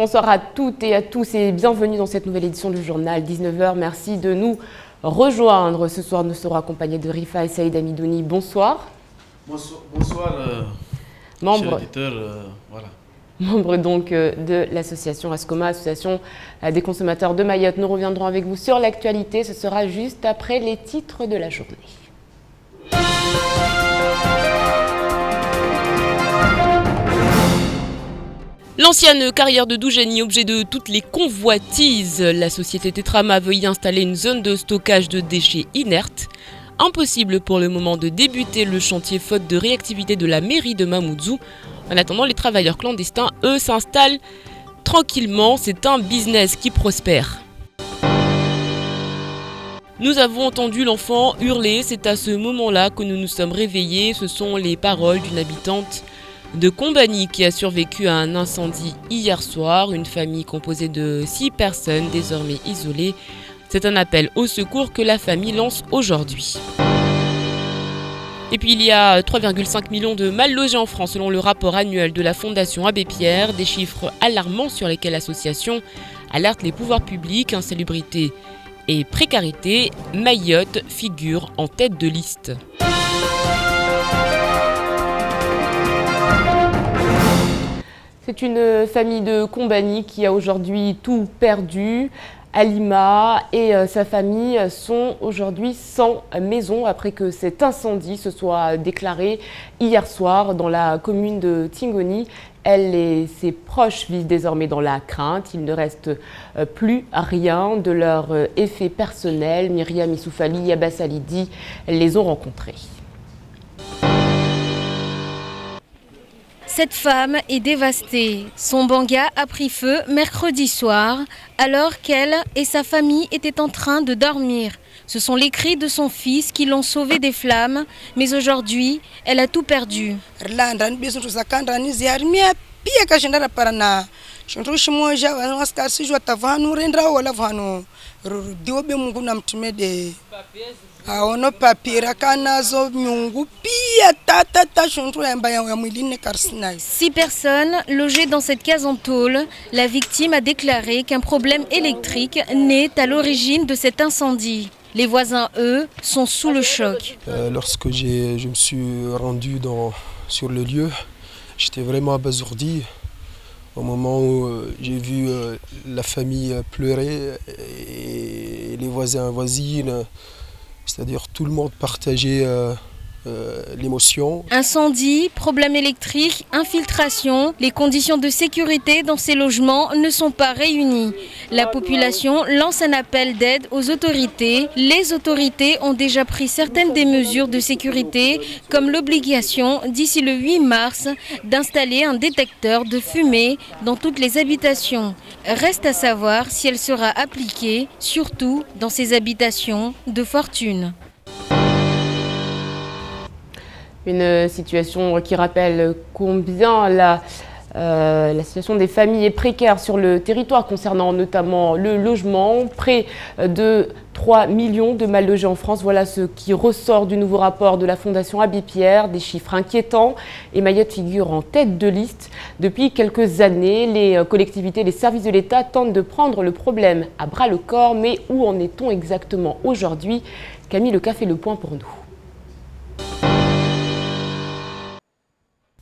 Bonsoir à toutes et à tous et bienvenue dans cette nouvelle édition du journal 19h. Merci de nous rejoindre. Ce soir, nous serons accompagnés de Rifa et Saïd Amidouni. Bonsoir. Bonsoir, membre, voilà. Membre donc de l'association ASCOMA, Association des consommateurs de Mayotte. Nous reviendrons avec vous sur l'actualité. Ce sera juste après les titres de la journée. L'ancienne carrière de Doujani, objet de toutes les convoitises. La société Tetrama veut y installer une zone de stockage de déchets inertes. Impossible pour le moment de débuter le chantier faute de réactivité de la mairie de Mamoudzou. En attendant, les travailleurs clandestins, eux, s'installent tranquillement. C'est un business qui prospère. Nous avons entendu l'enfant hurler. C'est à ce moment-là que nous nous sommes réveillés. Ce sont les paroles d'une habitante de Combani qui a survécu à un incendie hier soir. Une famille composée de 6 personnes désormais isolées. C'est un appel au secours que la famille lance aujourd'hui. Et puis il y a 3,5 millions de mal logés en France selon le rapport annuel de la Fondation Abbé Pierre. Des chiffres alarmants sur lesquels l'association alerte les pouvoirs publics. Insalubrité et précarité, Mayotte figure en tête de liste. C'est une famille de Combani qui a aujourd'hui tout perdu. Alima et sa famille sont aujourd'hui sans maison après que cet incendie se soit déclaré hier soir dans la commune de Tingoni. Elle et ses proches vivent désormais dans la crainte. Il ne reste plus rien de leur effet personnel. Myriam Issoufali et Abbas Alidi les ont rencontrés. Cette femme est dévastée. Son banga a pris feu mercredi soir alors qu'elle et sa famille étaient en train de dormir. Ce sont les cris de son fils qui l'ont sauvée des flammes, mais aujourd'hui, elle a tout perdu. Six personnes logées dans cette case en tôle. La victime a déclaré qu'un problème électrique naît à l'origine de cet incendie. Les voisins, eux, sont sous le choc. Lorsque je me suis rendu sur le lieu, j'étais vraiment abasourdi. Au moment où j'ai vu la famille pleurer et les voisins et voisines, c'est-à-dire tout le monde partageait l'émotion. Incendie, problème électrique, infiltration, les conditions de sécurité dans ces logements ne sont pas réunies. La population lance un appel d'aide aux autorités. Les autorités ont déjà pris certaines des mesures de sécurité, comme l'obligation d'ici le 8 mars d'installer un détecteur de fumée dans toutes les habitations. Reste à savoir si elle sera appliquée, surtout dans ces habitations de fortune. Une situation qui rappelle combien la situation des familles est précaire sur le territoire concernant notamment le logement. Près de 3 millions de mal logés en France. Voilà ce qui ressort du nouveau rapport de la Fondation Abbé Pierre. Des chiffres inquiétants et Mayotte figure en tête de liste. Depuis quelques années, les collectivités, les services de l'État tentent de prendre le problème à bras le corps. Mais où en est-on exactement aujourd'hui? Camille Leca fait le point pour nous.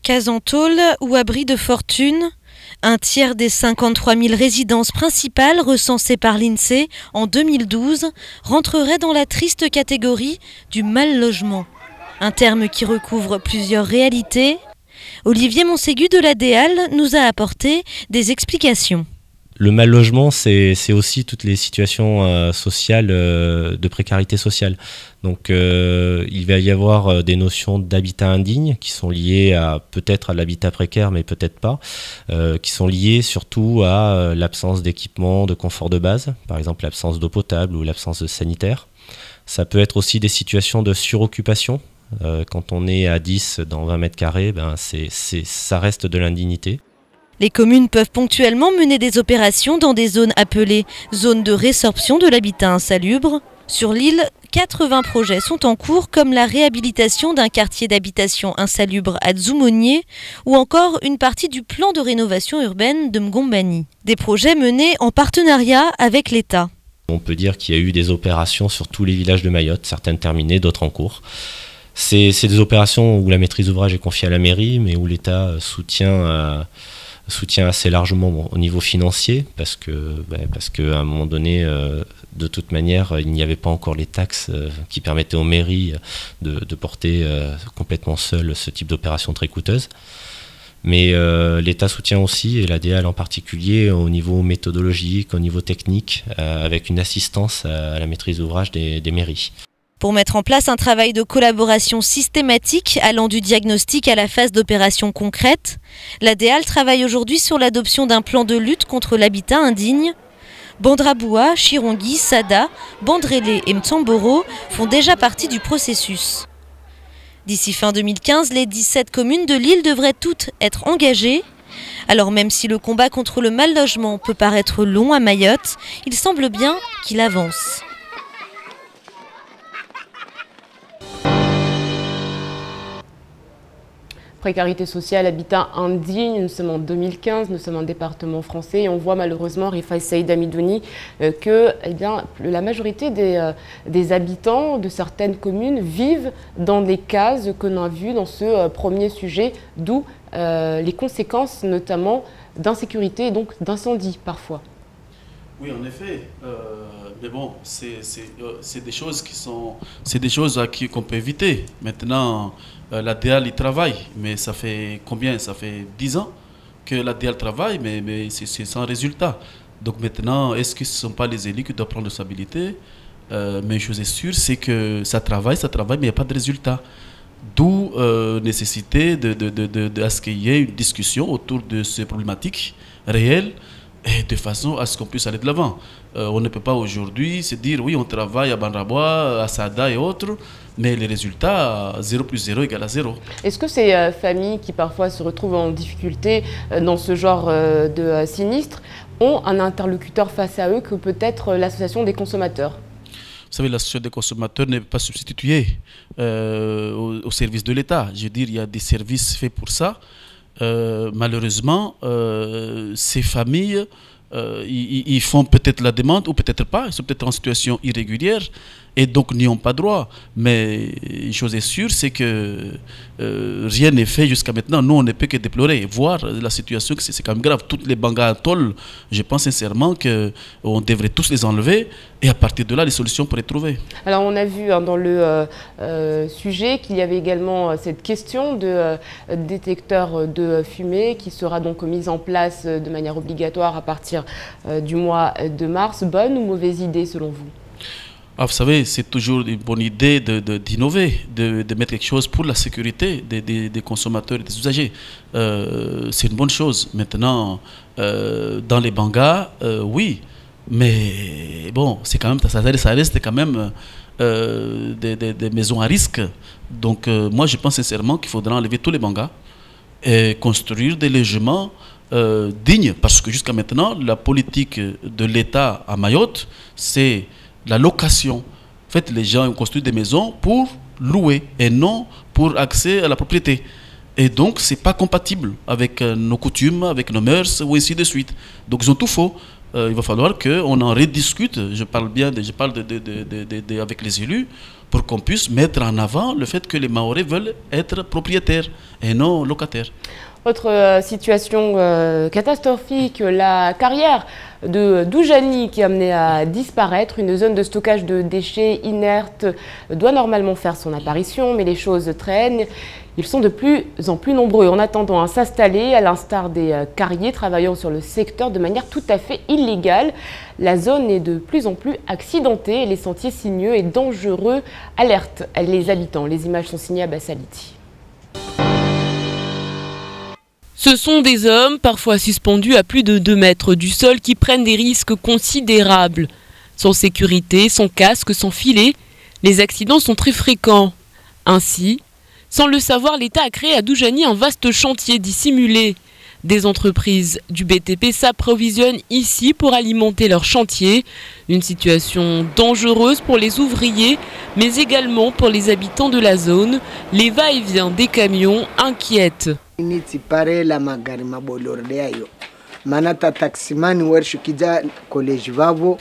Case en tôle ou abri de fortune, un tiers des 53 000 résidences principales recensées par l'INSEE en 2012 rentrerait dans la triste catégorie du mal logement. Un terme qui recouvre plusieurs réalités. Olivier Monségu de l'ADEAL nous a apporté des explications. Le mal logement, c'est aussi toutes les situations sociales, de précarité sociale. Donc il va y avoir des notions d'habitat indigne qui sont liées peut-être à l'habitat précaire, mais peut-être pas, qui sont liées surtout à l'absence d'équipement, de confort de base, par exemple l'absence d'eau potable ou l'absence de sanitaire. Ça peut être aussi des situations de suroccupation. Quand on est à 10 dans 20 mètres carrés, ça reste de l'indignité. Les communes peuvent ponctuellement mener des opérations dans des zones appelées zones de résorption de l'habitat insalubre. Sur l'île, 80 projets sont en cours, comme la réhabilitation d'un quartier d'habitation insalubre à Dzoumogné ou encore une partie du plan de rénovation urbaine de Mgombani. Des projets menés en partenariat avec l'État. On peut dire qu'il y a eu des opérations sur tous les villages de Mayotte, certaines terminées, d'autres en cours. C'est des opérations où la maîtrise d'ouvrage est confiée à la mairie, mais où l'État soutient assez largement au niveau financier, parce qu'à un moment donné, de toute manière, il n'y avait pas encore les taxes qui permettaient aux mairies de porter complètement seul ce type d'opération très coûteuse. Mais l'État soutient aussi, et la DEAL en particulier, au niveau méthodologique, au niveau technique, avec une assistance à la maîtrise d'ouvrage des mairies. Pour mettre en place un travail de collaboration systématique allant du diagnostic à la phase d'opération concrète, la DEAL travaille aujourd'hui sur l'adoption d'un plan de lutte contre l'habitat indigne. Bandraboua, Chirongui, Sada, Bandrélé et Mtsamboro font déjà partie du processus. D'ici fin 2015, les 17 communes de l'île devraient toutes être engagées. Alors même si le combat contre le mal-logement peut paraître long à Mayotte, il semble bien qu'il avance. Précarité sociale, habitat indigne, nous sommes en 2015, nous sommes un département français et on voit malheureusement, Rifai Saïd Amidouni, que la majorité des habitants de certaines communes vivent dans des cases que l'on a vues dans ce premier sujet, d'où les conséquences notamment d'insécurité et donc d'incendie parfois. Oui, en effet. Mais bon, c'est des choses qu'on peut éviter. Maintenant, la DEAL y travaille, mais ça fait combien? Ça fait 10 ans que la DEAL travaille, mais c'est sans résultat. Donc maintenant, est-ce que ce ne sont pas les élus qui doivent prendre responsabilité? Mais une chose est sûre, c'est que ça travaille, mais il n'y a pas de résultat. D'où nécessité qu'il y ait une discussion autour de ces problématiques réelles, et de façon à ce qu'on puisse aller de l'avant. On ne peut pas aujourd'hui se dire oui, on travaille à Bandraboua, à Sada et autres, mais les résultats, 0 plus 0 égale à 0. Est-ce que ces familles qui parfois se retrouvent en difficulté dans ce genre de sinistre ont un interlocuteur face à eux que peut-être l'association des consommateurs? Vous savez, l'association des consommateurs n'est pas substituée au service de l'État. Je veux dire, il y a des services faits pour ça. Malheureusement, ces familles, ils font peut-être la demande ou peut-être pas, ils sont peut-être en situation irrégulière et donc n'y ont pas droit. Mais une chose est sûre, c'est que rien n'est fait jusqu'à maintenant. Nous, on ne peut que déplorer, voir la situation, que c'est quand même grave. Toutes les bangas à tôle, je pense sincèrement qu'on devrait tous les enlever et à partir de là, les solutions pourraient être trouvées. Alors, on a vu dans le sujet qu'il y avait également cette question de détecteur de fumée qui sera donc mise en place de manière obligatoire à partir du mois de mars. Bonne ou mauvaise idée selon vous? Ah, vous savez, c'est toujours une bonne idée d'innover, de mettre quelque chose pour la sécurité des consommateurs et des usagers. C'est une bonne chose. Maintenant, dans les bangas, oui, mais bon, c'est quand même, ça reste quand même des maisons à risque. Donc, moi, je pense sincèrement qu'il faudra enlever tous les bangas et construire des logements dignes, parce que jusqu'à maintenant, la politique de l'État à Mayotte, c'est la location. En fait, les gens ont construit des maisons pour louer et non pour accès à la propriété. Et donc, ce n'est pas compatible avec nos coutumes, avec nos mœurs, ou ainsi de suite. Donc, ils ont tout faux. Il va falloir qu'on en rediscute. Je parle avec les élus pour qu'on puisse mettre en avant le fait que les Mahorais veulent être propriétaires et non locataires. Autre situation catastrophique, la carrière de Doujani qui est amenée à disparaître. Une zone de stockage de déchets inertes doit normalement faire son apparition, mais les choses traînent. Ils sont de plus en plus nombreux en attendant à s'installer, à l'instar des carriers travaillant sur le secteur de manière tout à fait illégale. La zone est de plus en plus accidentée et les sentiers sinueux et dangereux alertent les habitants. Les images sont signées à Bassaliti. Ce sont des hommes, parfois suspendus à plus de 2 mètres du sol, qui prennent des risques considérables. Sans sécurité, sans casque, sans filet, les accidents sont très fréquents. Ainsi, sans le savoir, l'État a créé à Doujani un vaste chantier dissimulé. Des entreprises du BTP s'approvisionnent ici pour alimenter leur chantier. Une situation dangereuse pour les ouvriers, mais également pour les habitants de la zone. Les va-et-vient des camions inquiètent.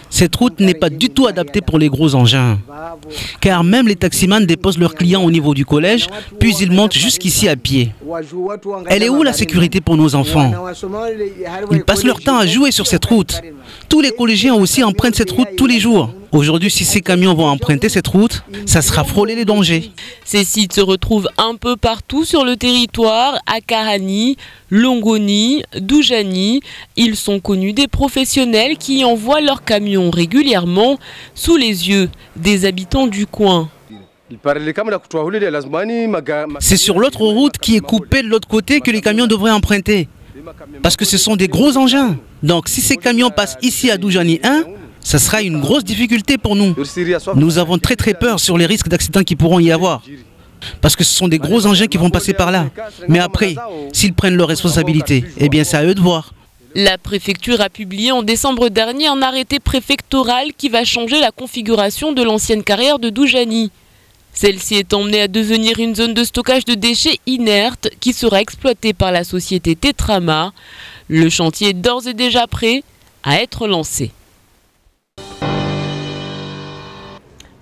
Cette route n'est pas du tout adaptée pour les gros engins, car même les taximans déposent leurs clients au niveau du collège, puis ils montent jusqu'ici à pied. Elle est où la sécurité pour nos enfants? Ils passent leur temps à jouer sur cette route. Tous les collégiens aussi empruntent cette route tous les jours. Aujourd'hui, si ces camions vont emprunter cette route, ça sera frôler les dangers. Ces sites se retrouvent un peu partout sur le territoire, à Karani, Longoni, Doujani. Ils sont connus des professionnels qui envoient leurs camions régulièrement sous les yeux des habitants du coin. C'est sur l'autre route qui est coupée de l'autre côté que les camions devraient emprunter. Parce que ce sont des gros engins. Donc si ces camions passent ici à Doujani 1, ça sera une grosse difficulté pour nous. Nous avons très peur sur les risques d'accidents qui pourront y avoir. Parce que ce sont des gros engins qui vont passer par là. Mais après, s'ils prennent leurs responsabilités, eh bien c'est à eux de voir. La préfecture a publié en décembre dernier un arrêté préfectoral qui va changer la configuration de l'ancienne carrière de Doujani. Celle-ci est emmenée à devenir une zone de stockage de déchets inertes qui sera exploitée par la société Tetrama. Le chantier est d'ores et déjà prêt à être lancé.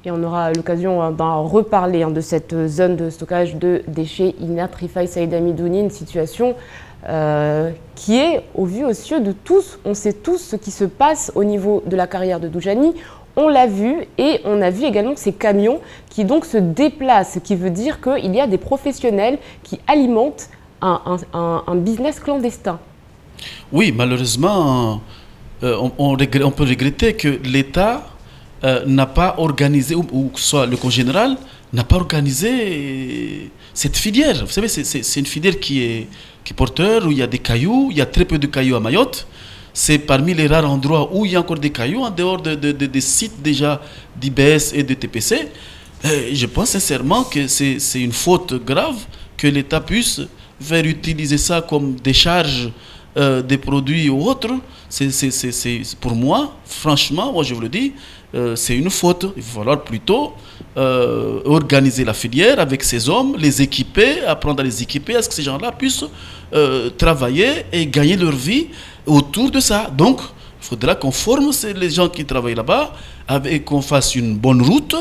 Et on aura l'occasion d'en reparler de cette zone de stockage de déchets inertes. Rifaï Saïd Amidouni, une situation qui est au vu aux yeux de tous. On sait tous ce qui se passe au niveau de la carrière de Doujani. On l'a vu et on a vu également ces camions qui donc se déplacent, ce qui veut dire qu'il y a des professionnels qui alimentent un business clandestin. Oui, malheureusement, on peut regretter que l'État n'a pas organisé, ou que ce soit le congénéral, n'a pas organisé cette filière. Vous savez, c'est une filière qui est porteur, où il y a des cailloux, il y a très peu de cailloux à Mayotte. C'est parmi les rares endroits où il y a encore des cailloux, en dehors des sites déjà d'IBS et de TPC. Je pense sincèrement que c'est une faute grave que l'État puisse faire utiliser ça comme décharge des produits ou autres. Pour moi, franchement, moi je vous le dis, c'est une faute. Il va falloir plutôt organiser la filière avec ces hommes, les équiper, apprendre à les équiper, à ce que ces gens-là puissent travailler et gagner leur vie autour de ça. Donc, il faudra qu'on forme les gens qui travaillent là-bas, et qu'on fasse une bonne route,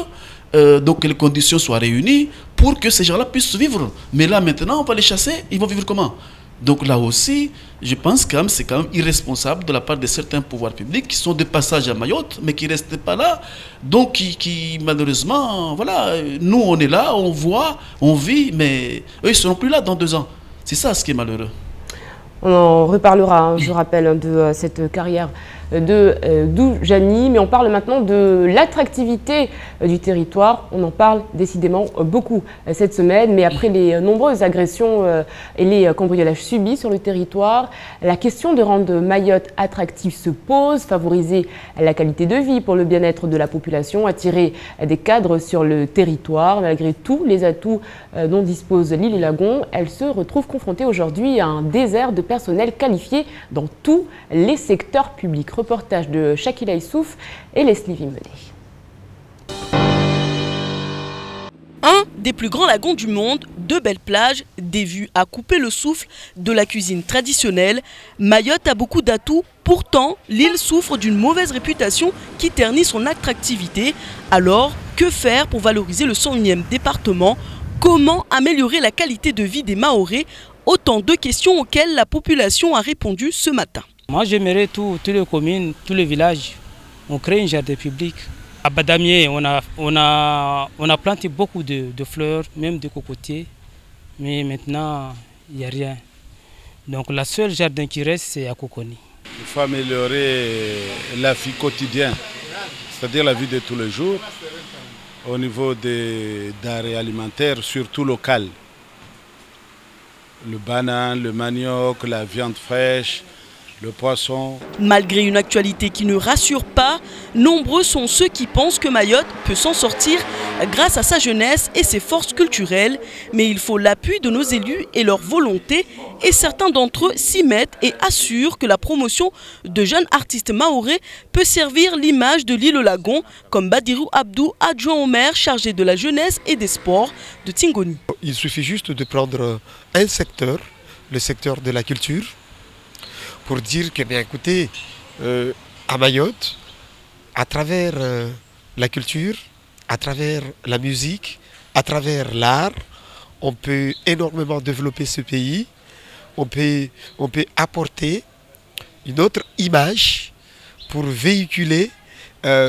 donc que les conditions soient réunies pour que ces gens-là puissent vivre. Mais là, maintenant, on va les chasser, ils vont vivre comment? Donc là aussi, je pense que c'est quand même irresponsable de la part de certains pouvoirs publics qui sont de passage à Mayotte, mais qui ne restent pas là. Donc qui malheureusement, voilà, nous on est là, on voit, on vit, mais eux ils ne seront plus là dans 2 ans. C'est ça ce qui est malheureux. On en reparlera, je rappelle, de cette carrière de Doujani, mais on parle maintenant de l'attractivité du territoire. On en parle décidément beaucoup cette semaine, mais après les nombreuses agressions et les cambriolages subis sur le territoire, la question de rendre Mayotte attractive se pose, favoriser la qualité de vie pour le bien-être de la population, attirer des cadres sur le territoire. Malgré tous les atouts dont dispose l'île Lagon, elle se retrouve confrontée aujourd'hui à un désert de personnel qualifié dans tous les secteurs publics. Reportage de Shakila Issouf et Leslie Vimonet. Un des plus grands lagons du monde, de belles plages, des vues à couper le souffle, de la cuisine traditionnelle. Mayotte a beaucoup d'atouts, pourtant l'île souffre d'une mauvaise réputation qui ternit son attractivité. Alors, que faire pour valoriser le 101e département? Comment améliorer la qualité de vie des Mahorais? Autant de questions auxquelles la population a répondu ce matin. Moi, j'aimerais toutes les communes, tous les villages, on crée un jardin public. À Badamier, on a planté beaucoup de fleurs, même de cocotiers, mais maintenant, il n'y a rien. Donc, le seul jardin qui reste, c'est à Coconi. Il faut améliorer la vie quotidienne, c'est-à-dire la vie de tous les jours, au niveau des denrées alimentaires, surtout locales. Le banane, le manioc, la viande fraîche, le poisson. Malgré une actualité qui ne rassure pas, nombreux sont ceux qui pensent que Mayotte peut s'en sortir grâce à sa jeunesse et ses forces culturelles. Mais il faut l'appui de nos élus et leur volonté. Et certains d'entre eux s'y mettent et assurent que la promotion de jeunes artistes mahorais peut servir l'image de l'île Lagon, comme Badirou Abdou, adjoint au maire chargé de la jeunesse et des sports de Tingoni. Il suffit juste de prendre un secteur, le secteur de la culture, pour dire que, bien écoutez, à Mayotte, à travers la culture, à travers la musique, à travers l'art, on peut énormément développer ce pays, on peut apporter une autre image pour véhiculer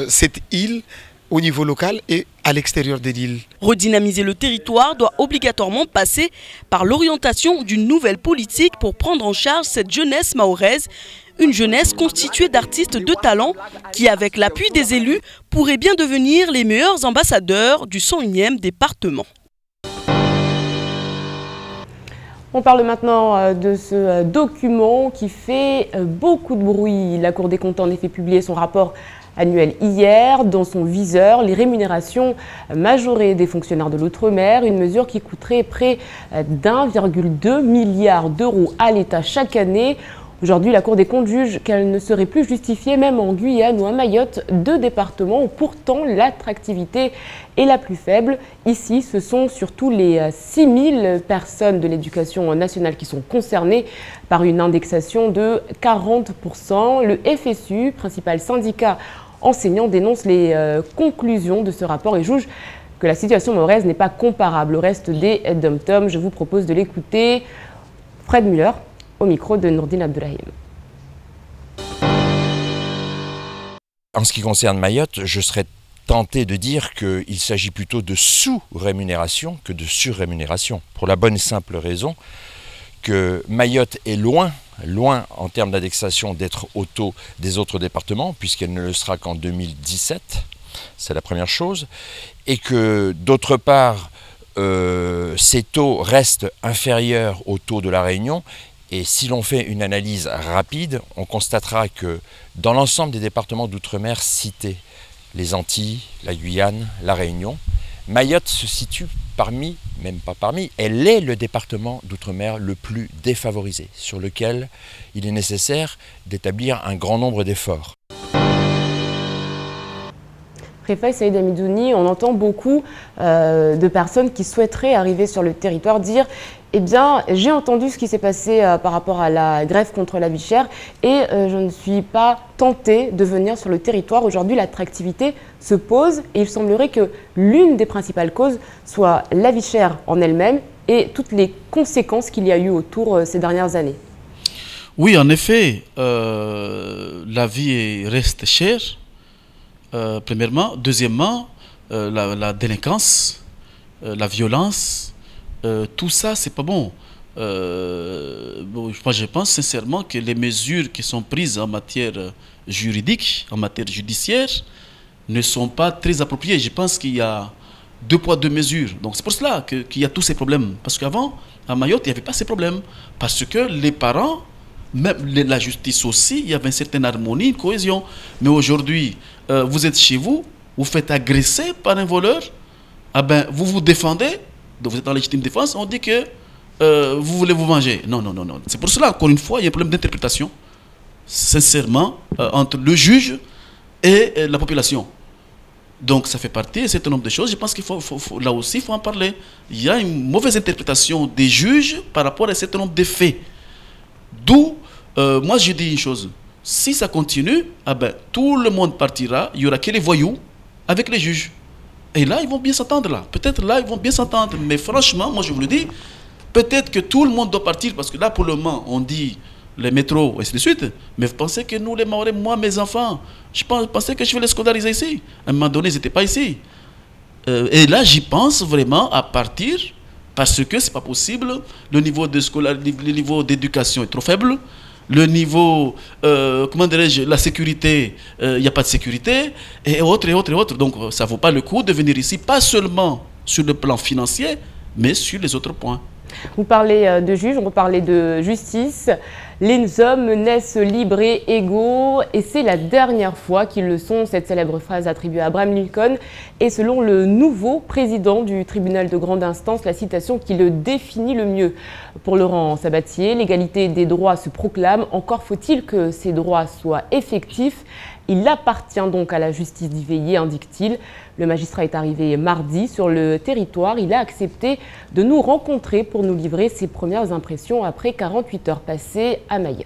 cette île au niveau local et à l'extérieur de l'île. Redynamiser le territoire doit obligatoirement passer par l'orientation d'une nouvelle politique pour prendre en charge cette jeunesse mahoraise, une jeunesse constituée d'artistes de talent qui, avec l'appui des élus, pourraient bien devenir les meilleurs ambassadeurs du 101e département. On parle maintenant de ce document qui fait beaucoup de bruit. La Cour des comptes a en effet publié son rapport annuel hier. Dans son viseur, les rémunérations majorées des fonctionnaires de l'outre-mer, une mesure qui coûterait près d'1,2 milliard d'euros à l'État chaque année. Aujourd'hui, la Cour des comptes juge qu'elle ne serait plus justifiée, même en Guyane ou à Mayotte, deux départements où pourtant l'attractivité est la plus faible. Ici, ce sont surtout les 6000 personnes de l'éducation nationale qui sont concernées par une indexation de 40%. Le FSU, principal syndicat enseignant, dénonce les conclusions de ce rapport et juge que la situation mahoraise n'est pas comparable au reste des dom-toms. Je vous propose de l'écouter. Fred Muller, au micro de Nourdine Abdourahim. En ce qui concerne Mayotte, je serais tenté de dire qu'il s'agit plutôt de sous-rémunération que de sur-rémunération. Pour la bonne et simple raison que Mayotte est loin en termes d'indexation d'être au taux des autres départements, puisqu'elle ne le sera qu'en 2017, c'est la première chose, et que d'autre part, ces taux restent inférieurs au taux de la Réunion. Et si l'on fait une analyse rapide, on constatera que dans l'ensemble des départements d'outre-mer cités, les Antilles, la Guyane, la Réunion, Mayotte se situe parmi, même pas parmi, elle est le département d'outre-mer le plus défavorisé, sur lequel il est nécessaire d'établir un grand nombre d'efforts. Préfet Saïd Amidouni, on entend beaucoup de personnes qui souhaiteraient arriver sur le territoire dire « Eh bien, j'ai entendu ce qui s'est passé par rapport à la grève contre la vie chère et je ne suis pas tenté de venir sur le territoire. Aujourd'hui, l'attractivité se pose et il semblerait que l'une des principales causes soit la vie chère en elle-même et toutes les conséquences qu'il y a eu autour ces dernières années. » Oui, en effet, la vie reste chère. Premièrement. Deuxièmement, la délinquance, la violence, tout ça, c'est pas bon. Moi, je pense sincèrement que les mesures qui sont prises en matière juridique, en matière judiciaire, ne sont pas très appropriées. Je pense qu'il y a deux poids, deux mesures. Donc c'est pour cela qu'il y a tous ces problèmes. Parce qu'avant, à Mayotte, il n'y avait pas ces problèmes. Parce que les parents, même la justice aussi, il y avait une certaine harmonie, une cohésion. Mais aujourd'hui, vous êtes chez vous, vous faites agresser par un voleur, ah ben, vous vous défendez, donc vous êtes en légitime défense, on dit que vous voulez vous venger. Non, non, non, non. C'est pour cela, encore une fois, il y a un problème d'interprétation, sincèrement, entre le juge et la population. Donc ça fait partie d'un certain nombre de choses. Je pense qu'il faut, là aussi, il faut en parler. Il y a une mauvaise interprétation des juges par rapport à un certain nombre de faits. D'où, moi je dis une chose, si ça continue, ah ben, tout le monde partira, il n'y aura que les voyous avec les juges. Et là, ils vont bien s'entendre là. Peut-être là, ils vont bien s'entendre. Mais franchement, moi je vous le dis, peut-être que tout le monde doit partir, parce que là, pour le moment, on dit les métros, et ainsi de suite. Mais vous pensez que nous, les Mahorais, moi, mes enfants, je pensais que je vais les scolariser ici. À un moment donné, ils n'étaient pas ici. Et là, j'y pense vraiment à partir, parce que c'est pas possible. Le niveau d'éducation est trop faible. Le niveau, comment dirais-je, la sécurité, il n'y a pas de sécurité, et autres, et autres, et autres. Donc, ça ne vaut pas le coup de venir ici, pas seulement sur le plan financier, mais sur les autres points. Vous parlez de juges, on peut parler de justice. Les hommes naissent libres et égaux et c'est la dernière fois qu'ils le sont. Cette célèbre phrase attribuée à Abraham Lincoln est selon le nouveau président du tribunal de grande instance la citation qui le définit le mieux. Pour Laurent Sabatier, l'égalité des droits se proclame. Encore faut-il que ces droits soient effectifs. Il appartient donc à la justice d'y veiller, indique-t-il. Le magistrat est arrivé mardi sur le territoire. Il a accepté de nous rencontrer pour nous livrer ses premières impressions après 48 heures passées à Mayotte.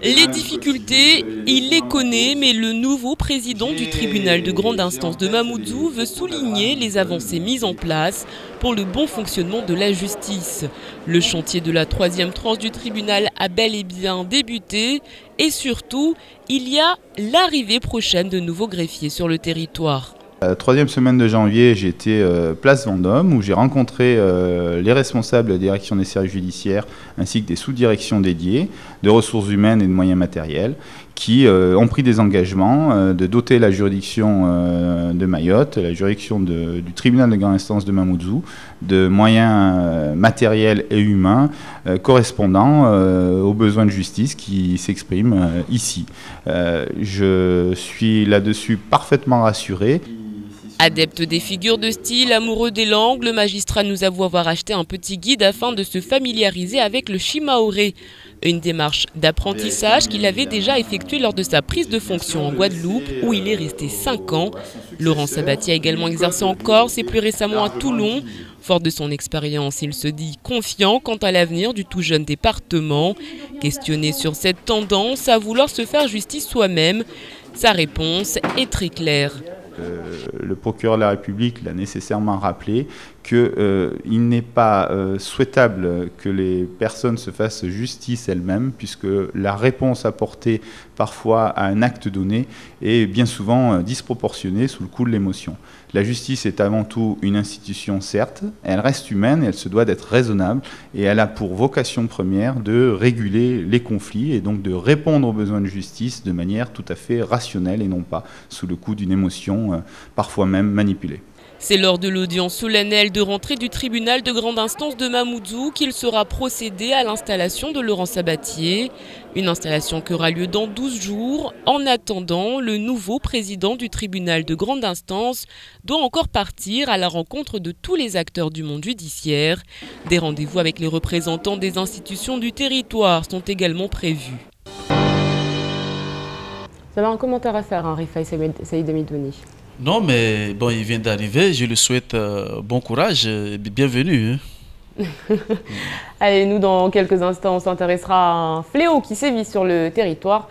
Les difficultés, il les connaît, mais le nouveau président du tribunal de grande instance de Mamoudzou veut souligner les avancées mises en place pour le bon fonctionnement de la justice. Le chantier de la 3e tranche du tribunal a bel et bien débuté et surtout, il y a l'arrivée prochaine de nouveaux greffiers sur le territoire. La 3e semaine de janvier, j'étais place Vendôme où j'ai rencontré les responsables de la direction des services judiciaires ainsi que des sous-directions dédiées de ressources humaines et de moyens matériels qui ont pris des engagements de doter la juridiction de Mayotte, la juridiction du tribunal de grande instance de Mamoudzou, de moyens matériels et humains correspondant aux besoins de justice qui s'expriment ici. Je suis là-dessus parfaitement rassuré. Adepte des figures de style, amoureux des langues, le magistrat nous avoue avoir acheté un petit guide afin de se familiariser avec le shimaoré. Une démarche d'apprentissage qu'il avait déjà effectuée lors de sa prise de fonction en Guadeloupe, où il est resté 5 ans. Laurent Sabatier a également exercé en Corse et plus récemment à Toulon. Fort de son expérience, il se dit confiant quant à l'avenir du tout jeune département. Questionné sur cette tendance à vouloir se faire justice soi-même, sa réponse est très claire. Le procureur de la République l'a nécessairement rappelé qu'il n'est pas souhaitable que les personnes se fassent justice elles-mêmes puisque la réponse apportée parfois à un acte donné est bien souvent disproportionnée sous le coup de l'émotion. La justice est avant tout une institution, certes, elle reste humaine et elle se doit d'être raisonnable et elle a pour vocation première de réguler les conflits et donc de répondre aux besoins de justice de manière tout à fait rationnelle et non pas sous le coup d'une émotion parfois même manipulée. C'est lors de l'audience solennelle de rentrée du tribunal de grande instance de Mamoudzou qu'il sera procédé à l'installation de Laurent Sabatier. Une installation qui aura lieu dans 12 jours. En attendant, le nouveau président du tribunal de grande instance doit encore partir à la rencontre de tous les acteurs du monde judiciaire. Des rendez-vous avec les représentants des institutions du territoire sont également prévus. Vous avez un commentaire à faire, Rifai Saïd Amidouni? Non, mais bon, il vient d'arriver. Je lui souhaite bon courage et bienvenue. Allez, nous, dans quelques instants, on s'intéressera à un fléau qui sévit sur le territoire.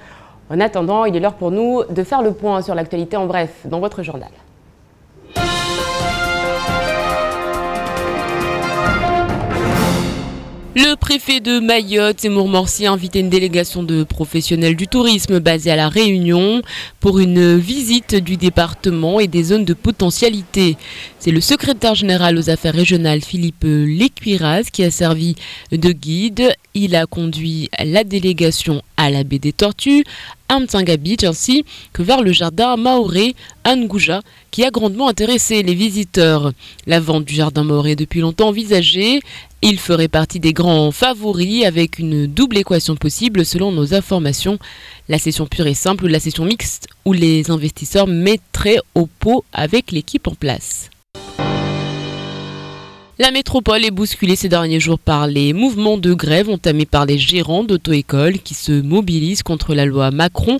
En attendant, il est l'heure pour nous de faire le point sur l'actualité en bref dans votre journal. Le préfet de Mayotte, Seymour Morsi, a invité une délégation de professionnels du tourisme basée à La Réunion pour une visite du département et des zones de potentialité. C'est le secrétaire général aux affaires régionales, Philippe Lécuiraz, qui a servi de guide. Il a conduit la délégation à la baie des Tortues, à Mtanga Beach, ainsi que vers le jardin Maoré à Ngouja, qui a grandement intéressé les visiteurs. La vente du jardin Maoré est depuis longtemps envisagée. Il ferait partie des grands favoris avec une double équation possible selon nos informations. La session pure et simple ou la session mixte où les investisseurs mettraient au pot avec l'équipe en place. La métropole est bousculée ces derniers jours par les mouvements de grève entamés par les gérants d'auto-écoles qui se mobilisent contre la loi Macron,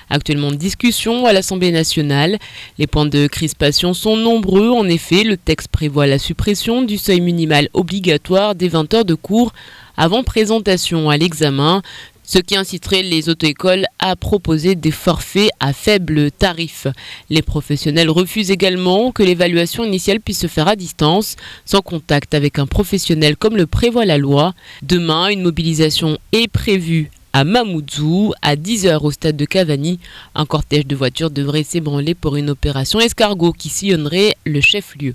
actuellement en discussion à l'Assemblée nationale. Les points de crispation sont nombreux. En effet, le texte prévoit la suppression du seuil minimal obligatoire des 20 heures de cours avant présentation à l'examen, ce qui inciterait les auto-écoles à proposer des forfaits à faible tarif. Les professionnels refusent également que l'évaluation initiale puisse se faire à distance, sans contact avec un professionnel comme le prévoit la loi. Demain, une mobilisation est prévue à Mamoudzou, à 10h au stade de Cavani. Un cortège de voitures devrait s'ébranler pour une opération escargot qui sillonnerait le chef-lieu.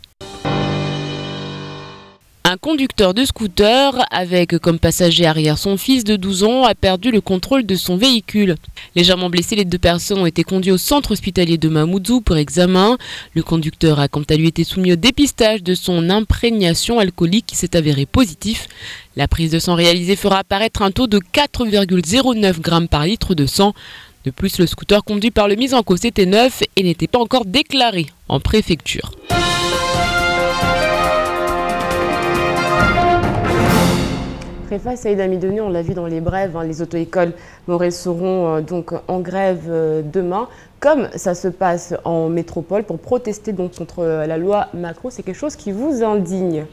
Un conducteur de scooter avec comme passager arrière son fils de 12 ans a perdu le contrôle de son véhicule. Légèrement blessés, les 2 personnes ont été conduites au centre hospitalier de Mamoudzou pour examen. Le conducteur a quant à lui été soumis au dépistage de son imprégnation alcoolique qui s'est avéré positif. La prise de sang réalisée fera apparaître un taux de 4,09 grammes par litre de sang. De plus, le scooter conduit par le mis en cause était neuf et n'était pas encore déclaré en préfecture. Réfa Saïd Amidouni, on l'a vu dans les brèves, les auto-écoles Morel seront donc en grève demain, comme ça se passe en métropole, pour protester donc contre la loi Macron. C'est quelque chose qui vous indigne?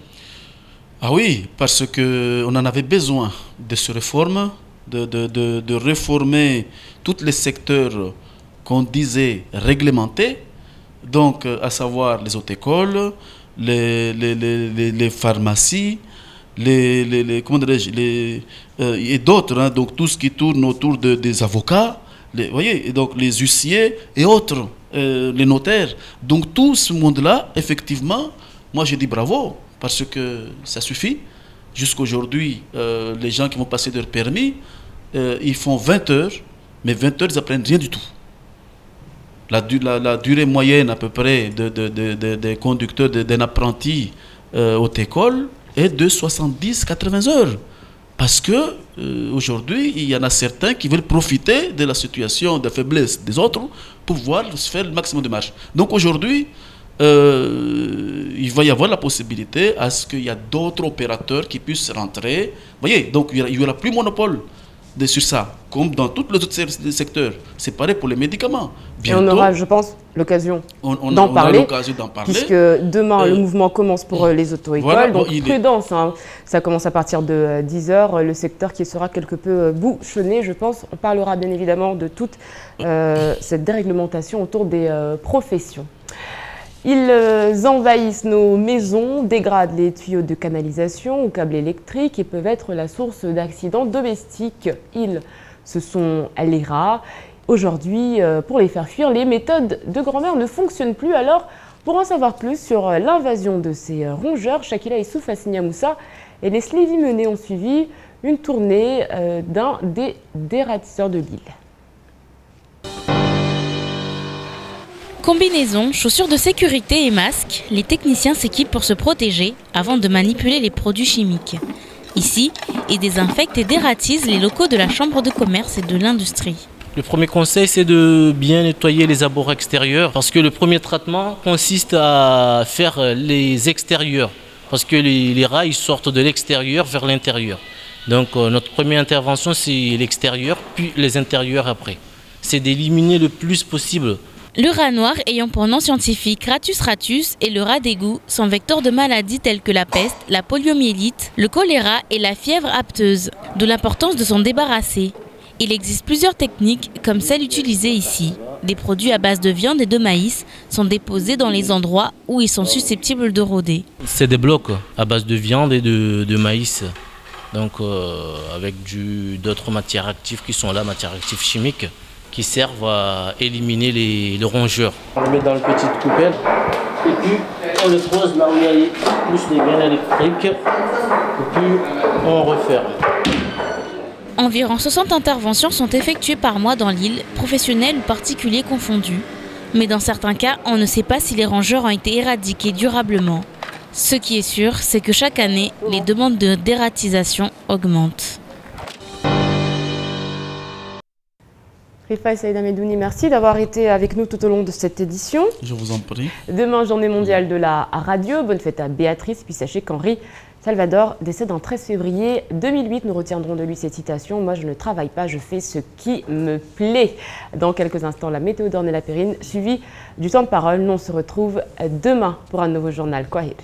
Ah oui, parce qu'on en avait besoin de ces réformes, de réformer tous les secteurs qu'on disait réglementés, donc à savoir les auto-écoles, les pharmacies, comment dirais-je, et d'autres, donc tout ce qui tourne autour des avocats, voyez, et donc les huissiers et autres, les notaires. Donc tout ce monde-là, effectivement, moi j'ai dit bravo, parce que ça suffit. Jusqu'aujourd'hui, les gens qui vont passer leur permis, ils font 20 heures, mais 20 heures, ils n'apprennent rien du tout. La durée moyenne à peu près des conducteurs, d'un apprenti auto-école, est de 70-80 heures. Parce que aujourd'hui, il y en a certains qui veulent profiter de la situation de faiblesse des autres pour pouvoir se faire le maximum de marche. Donc aujourd'hui, il va y avoir la possibilité à ce qu'il y a d'autres opérateurs qui puissent rentrer. Vous voyez, donc il n'y aura plus monopole sur ça, comme dans tous les autres secteurs. C'est pareil pour les médicaments. Bientôt, et on aura, je pense, l'occasion d'en parler, puisque demain, le mouvement commence pour les auto-écoles. Voilà, donc prudence, ça commence à partir de 10h, le secteur qui sera quelque peu bouchonné, je pense. On parlera bien évidemment de toute cette déréglementation autour des professions. Ils envahissent nos maisons, dégradent les tuyaux de canalisation ou câbles électriques et peuvent être la source d'accidents domestiques. Ce sont les rats. Aujourd'hui, pour les faire fuir, les méthodes de grand-mère ne fonctionnent plus. Alors, pour en savoir plus sur l'invasion de ces rongeurs, Shakila Issouf, Assigna Moussa et Leslie Vimenet ont suivi une tournée d'un des dératisseurs de l'île. Combinaisons, chaussures de sécurité et masques, les techniciens s'équipent pour se protéger avant de manipuler les produits chimiques. Ici, ils désinfectent et dératisent les locaux de la Chambre de commerce et de l'industrie. Le premier conseil, c'est de bien nettoyer les abords extérieurs parce que le premier traitement consiste à faire les extérieurs parce que les rats ils sortent de l'extérieur vers l'intérieur. Donc notre première intervention, c'est l'extérieur, puis les intérieurs après. C'est d'éliminer le plus possible. Le rat noir, ayant pour nom scientifique Rattus ratus, et le rat d'égout sont vecteurs de maladies telles que la peste, la poliomyélite, le choléra et la fièvre apteuse, d'où l'importance de s'en débarrasser. Il existe plusieurs techniques comme celle utilisée ici. Des produits à base de viande et de maïs sont déposés dans les endroits où ils sont susceptibles de rôder. C'est des blocs à base de viande et de maïs, donc avec d'autres matières actives qui sont là, matières actives chimiques, qui servent à éliminer les rongeurs. On le met dans une petite coupelle et puis on le pose là où il y a plus des graines électriques et puis on referme. Environ 60 interventions sont effectuées par mois dans l'île, professionnels ou particuliers confondus. Mais dans certains cas, on ne sait pas si les rongeurs ont été éradiqués durablement. Ce qui est sûr, c'est que chaque année, les demandes de dératisation augmentent. Rifaï Saïd Amidouni, merci d'avoir été avec nous tout au long de cette édition. Je vous en prie. Demain, journée mondiale de la radio. Bonne fête à Béatrice. Puis sachez qu'Henri Salvador décède en 13 février 2008. Nous retiendrons de lui cette citation. Moi, je ne travaille pas, je fais ce qui me plaît. Dans quelques instants, la météo d'Ornella Périne, suivie du temps de parole. Nous, on se retrouve demain pour un nouveau journal Kwahiri.